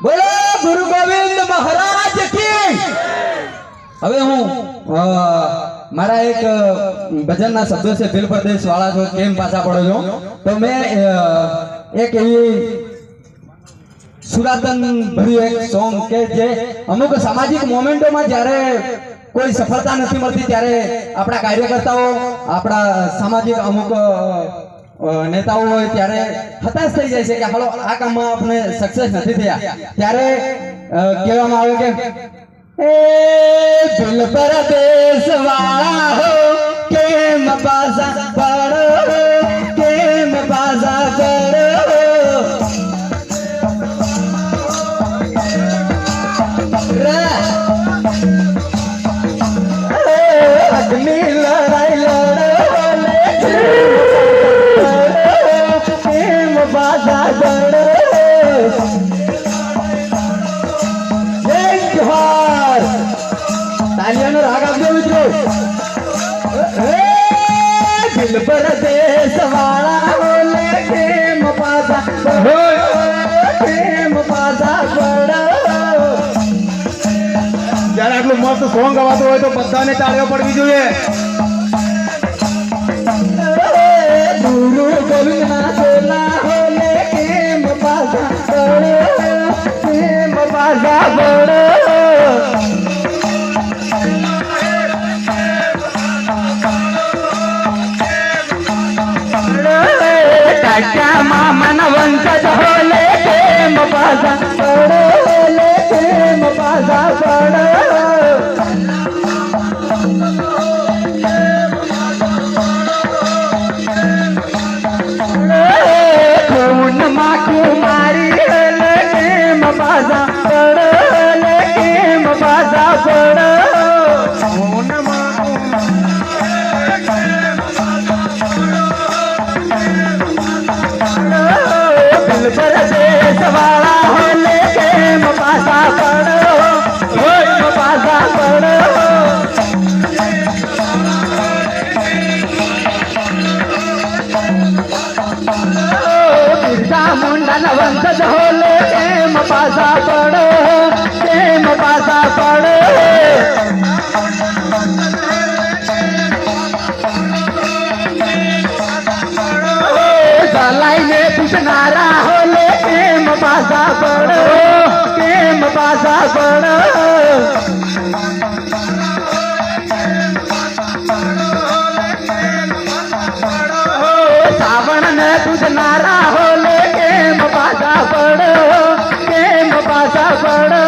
બોલો ગુરુ ગોવિંદ મહારાજ કી। હવે હું મારા એક ભજનના શબ્દો છે દિલ પરદેશ વાળા છો કેમ પાછા પડો છો તો મેં એક એવી સુરાતન ભર્યું એક સોંગ કે જે અમુક સામાજિક મોમેન્ટોમાં જ્યારે કોઈ સફળતા નથી મળતી ત્યારે આપણા કાર્યકર્તાઓ આપણા સામાજિક અમુક નેતાઓ હોય ત્યારે હતાશ થઈ જાય છે કે હાલો આ કામમાં આપણે સક્સેસ નથી થયા ત્યારે કહેવામાં આવે કે એ દિલ પરદેશ વાળા હો કેમ પાછા પડો કેમ પાછા પડો અગ્નિ લડાઈ લડો કેમ પાછા પડો જય જોહાર તાલિયાનો રાગ આપજો મિત્રો દિલ પરદેશ વાળા બોલે કેમ પાછા પડો કેમ પાછા પડો જ્યારે આટલું મસ્ત સોંગ ગવાતું હોય તો બધાને તાળીઓ પડવી જોઈએ। ગુરુ ગોવિંદના સોલા બોલે કેમ પાછા પડો કેમ પાછા પડો કાકા મામન વંશજ હોલે કેમ પાછા પડો કેમ પાછા પડો ખૂન માં કુમારી હોલે કેમ પાછા પડો કેમ પાછા પડો ખૂન માં દિલ પરદેશ વાળા હોલે કેમ પાછા પડો કેમ પાછા પડો બિરસા મુંડા વંશજ હોલે કેમ પાછા પડો કેમ પાછા પડો ચલાઈને પૂછનારા હોલે કેમ પાછા પડો કેમ પાછા પડો સાવણ ને પૂછનારા હોલે કેમ પાછા પડો કેમ પાછા પડો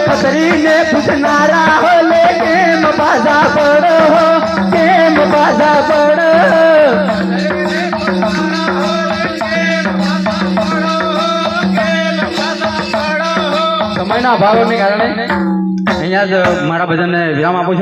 ખતરી ને પૂછનારા હોલે કેમ પાછા પડો કેમ પાછા પડો સમયના અભાવને કારણે અહીંયા જ મારા ભજનને વિરામ આપું છું।